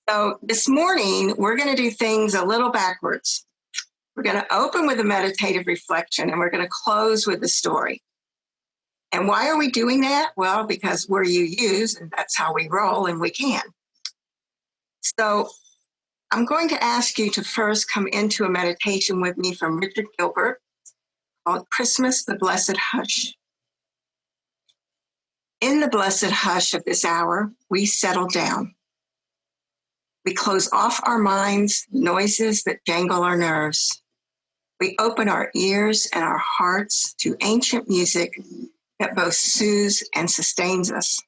So this morning, we're going to do things a little backwards. We're going to open with a meditative reflection, and we're going to close with the story. And why are we doing that? Well, because we're UUs, and that's how we roll, and we can. So I'm going to ask you to first come into a meditation with me from Richard Gilbert called Christmas, the Blessed Hush. In the blessed hush of this hour, we settle down. We close off our minds, noises that jangle our nerves. We open our ears and our hearts to ancient music that both soothes and sustains us.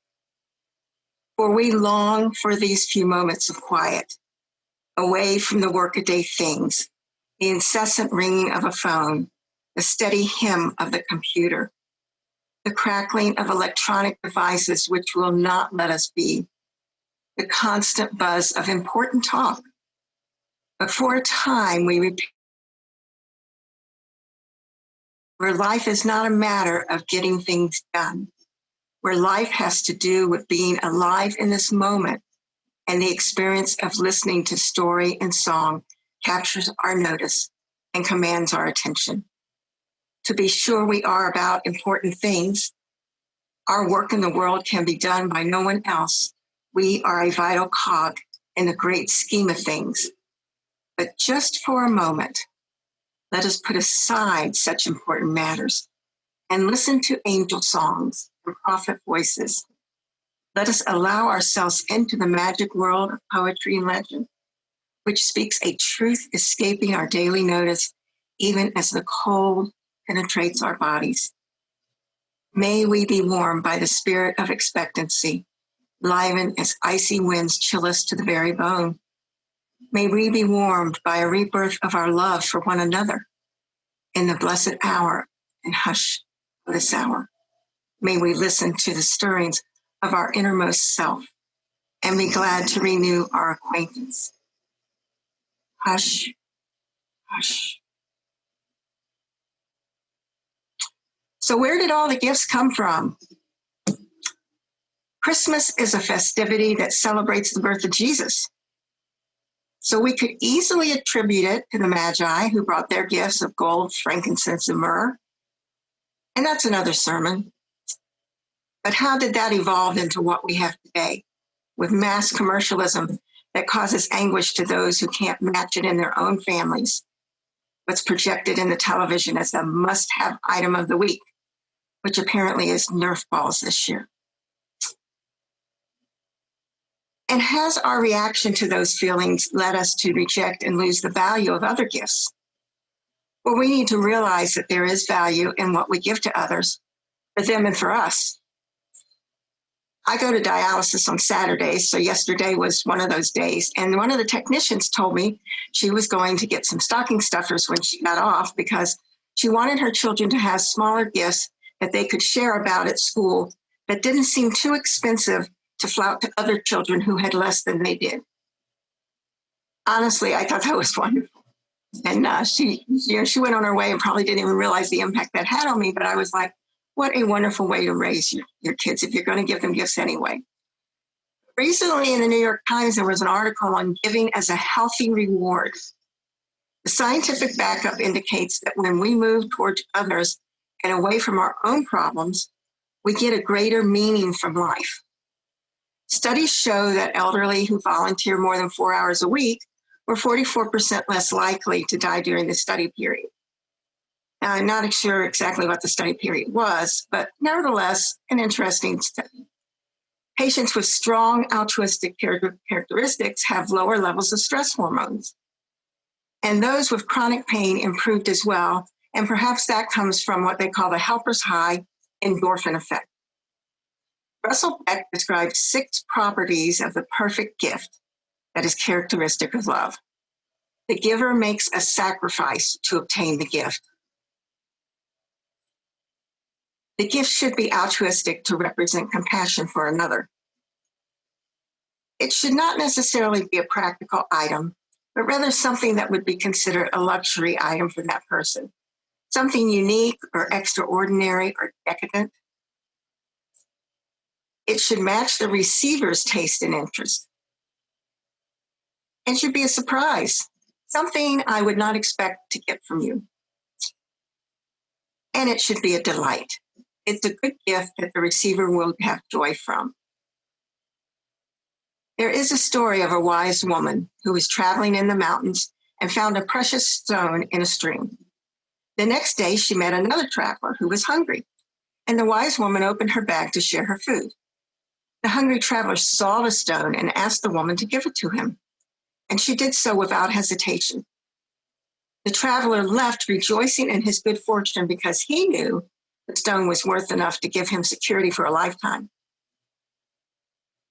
For we long for these few moments of quiet, away from the workaday things, the incessant ringing of a phone, the steady hum of the computer, the crackling of electronic devices which will not let us be, the constant buzz of important talk. But for a time, we repeat, where life is not a matter of getting things done, where life has to do with being alive in this moment, and the experience of listening to story and song captures our notice and commands our attention. To be sure we are about important things, our work in the world can be done by no one else. We are a vital cog in the great scheme of things. But just for a moment, let us put aside such important matters and listen to angel songs and prophet voices. Let us allow ourselves into the magic world of poetry and legend, which speaks a truth escaping our daily notice, even as the cold penetrates our bodies. May we be warmed by the spirit of expectancy, livened as icy winds chill us to the very bone. May we be warmed by a rebirth of our love for one another in the blessed hour and hush of this hour. May we listen to the stirrings of our innermost self and be glad to renew our acquaintance. Hush, hush. So where did all the gifts come from? Christmas is a festivity that celebrates the birth of Jesus. So we could easily attribute it to the Magi who brought their gifts of gold, frankincense, and myrrh. And that's another sermon. But how did that evolve into what we have today with mass commercialism that causes anguish to those who can't match it in their own families? What's projected in the television as the must-have item of the week, which apparently is Nerf balls this year. And has our reaction to those feelings led us to reject and lose the value of other gifts? Well, we need to realize that there is value in what we give to others, for them and for us. I go to dialysis on Saturdays, so yesterday was one of those days. And one of the technicians told me she was going to get some stocking stuffers when she got off because she wanted her children to have smaller gifts that they could share about at school that didn't seem too expensive to flout to other children who had less than they did. Honestly, I thought that was wonderful. And she went on her way and probably didn't even realize the impact that had on me, but I was like, what a wonderful way to raise your kids if you're going to give them gifts anyway. Recently in the New York Times, there was an article on giving as a healthy reward. The scientific backup indicates that when we move towards others and away from our own problems, we get a greater meaning from life. Studies show that elderly who volunteer more than 4 hours a week were 44% less likely to die during the study period. Now, I'm not sure exactly what the study period was, but nevertheless, an interesting study. Patients with strong altruistic characteristics have lower levels of stress hormones. And those with chronic pain improved as well, and perhaps that comes from what they call the helper's high endorphin effect. Russell Beck described 6 properties of the perfect gift that is characteristic of love. The giver makes a sacrifice to obtain the gift. The gift should be altruistic to represent compassion for another. It should not necessarily be a practical item, but rather something that would be considered a luxury item for that person, something unique or extraordinary or decadent. It should match the receiver's taste and interest. and should be a surprise, something I would not expect to get from you. And it should be a delight. It's a good gift that the receiver will have joy from. There is a story of a wise woman who was traveling in the mountains and found a precious stone in a stream. The next day, she met another traveler who was hungry, and the wise woman opened her bag to share her food. The hungry traveler saw the stone and asked the woman to give it to him, and she did so without hesitation. The traveler left rejoicing in his good fortune because he knew the stone was worth enough to give him security for a lifetime.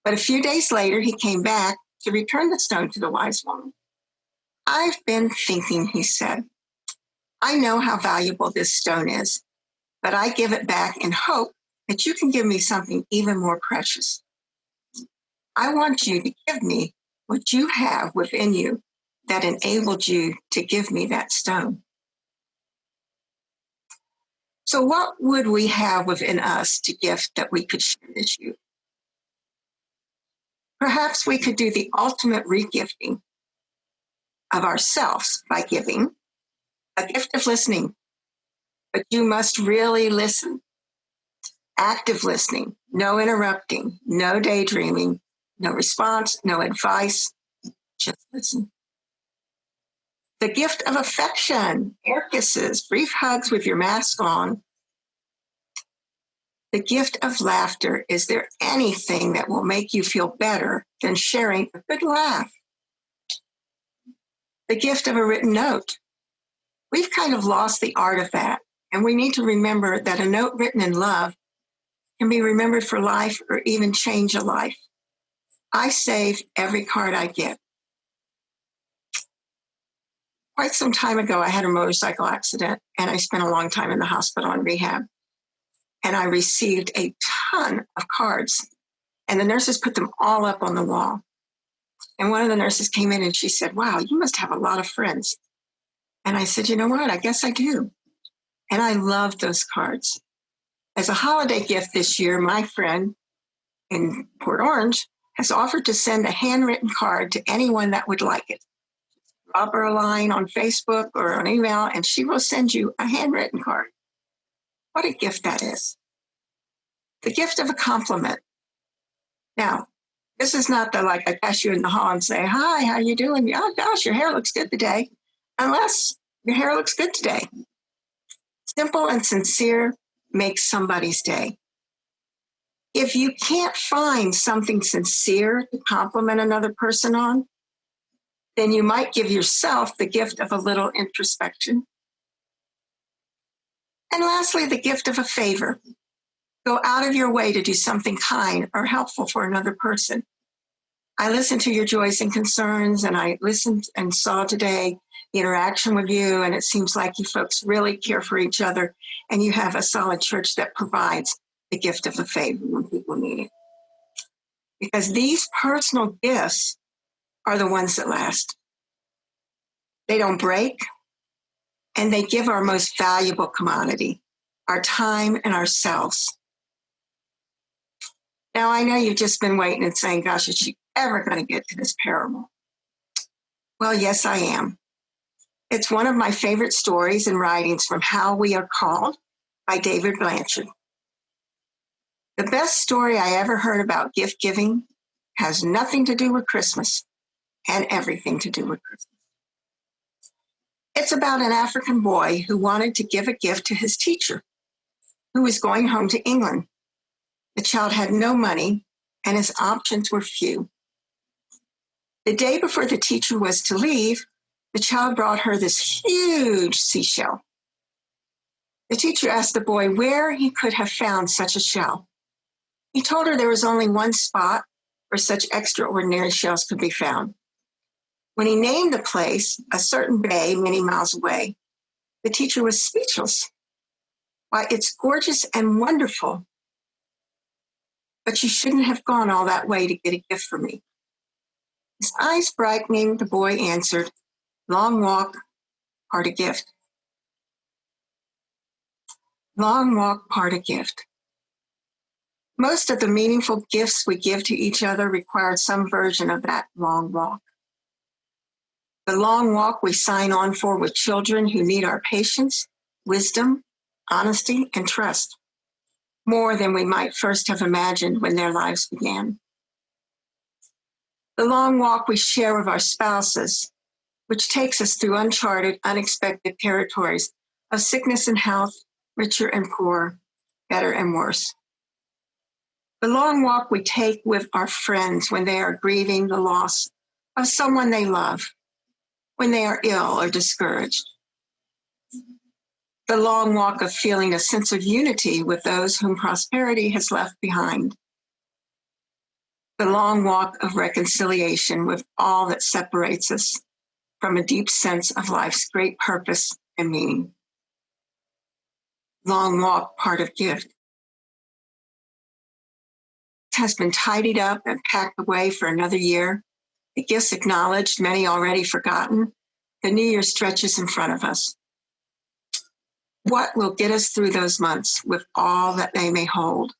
But a few days later, he came back to return the stone to the wise woman. "I've been thinking," he said. "I know how valuable this stone is, but I give it back in hope that you can give me something even more precious. I want you to give me what you have within you that enabled you to give me that stone." So what would we have within us to gift that we could share this year? Perhaps we could do the ultimate regifting of ourselves by giving a gift of listening. But you must really listen. Active listening, no interrupting, no daydreaming, no response, no advice, just listen. The gift of affection, air kisses, brief hugs with your mask on. The gift of laughter. Is there anything that will make you feel better than sharing a good laugh? The gift of a written note. We've kind of lost the art of that, and we need to remember that a note written in love can be remembered for life or even change a life. I save every card I get. Quite some time ago, I had a motorcycle accident, and I spent a long time in the hospital in rehab. And I received a ton of cards, and the nurses put them all up on the wall. And one of the nurses came in and she said, "Wow, you must have a lot of friends." And I said, "You know what? I guess I do." And I love those cards. As a holiday gift this year, my friend in Port Orange has offered to send a handwritten card to anyone that would like it. Drop her a line on Facebook or an email, and she will send you a handwritten card. What a gift that is. The gift of a compliment. Now, this is not the like I pass you in the hall and say, "Hi, how you doing? Oh gosh, your hair looks good today." Unless your hair looks good today. Simple and sincere makes somebody's day. If you can't find something sincere to compliment another person on, then you might give yourself the gift of a little introspection. And lastly, the gift of a favor. Go out of your way to do something kind or helpful for another person. I listened to your joys and concerns, and I listened and saw today the interaction with you, and it seems like you folks really care for each other, and you have a solid church that provides the gift of a favor when people need it. Because these personal gifts are the ones that last. They don't break, and they give our most valuable commodity, our time and ourselves. Now, I know you've just been waiting and saying, "Gosh, is she ever going to get to this parable?" Well, yes, I am. It's one of my favorite stories and writings from How We Are Called by David Blanchard. The best story I ever heard about gift giving has nothing to do with Christmas and everything to do with Christmas. It's about an African boy who wanted to give a gift to his teacher, who was going home to England. The child had no money, and his options were few. The day before the teacher was to leave, the child brought her this huge seashell. The teacher asked the boy where he could have found such a shell. He told her there was only one spot where such extraordinary shells could be found. When he named the place, a certain bay many miles away, the teacher was speechless. "Why, it's gorgeous and wonderful, but you shouldn't have gone all that way to get a gift for me." His eyes brightening, the boy answered, "Long walk, part a gift." Long walk, part a gift. Most of the meaningful gifts we give to each other require some version of that long walk. The long walk we sign on for with children who need our patience, wisdom, honesty, and trust, more than we might first have imagined when their lives began. The long walk we share with our spouses, which takes us through uncharted, unexpected territories of sickness and health, richer and poor, better and worse. The long walk we take with our friends when they are grieving the loss of someone they love, when they are ill or discouraged. The long walk of feeling a sense of unity with those whom prosperity has left behind. The long walk of reconciliation with all that separates us from a deep sense of life's great purpose and meaning. Long walk, part of gift, has been tidied up and packed away for another year. The gifts acknowledged, many already forgotten. The new year stretches in front of us. What will get us through those months with all that they may hold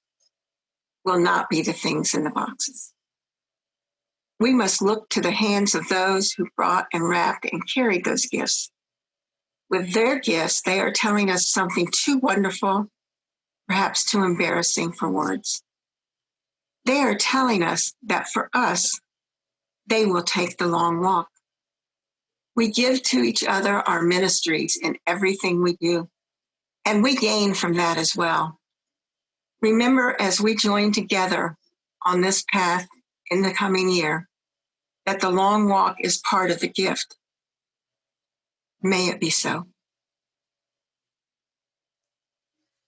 will not be the things in the boxes. We must look to the hands of those who brought and wrapped and carried those gifts. With their gifts, they are telling us something too wonderful, perhaps too embarrassing for words. They are telling us that for us, they will take the long walk. We give to each other our ministries in everything we do, and we gain from that as well. Remember, as we join together on this path in the coming year, that the long walk is part of the gift. May it be so.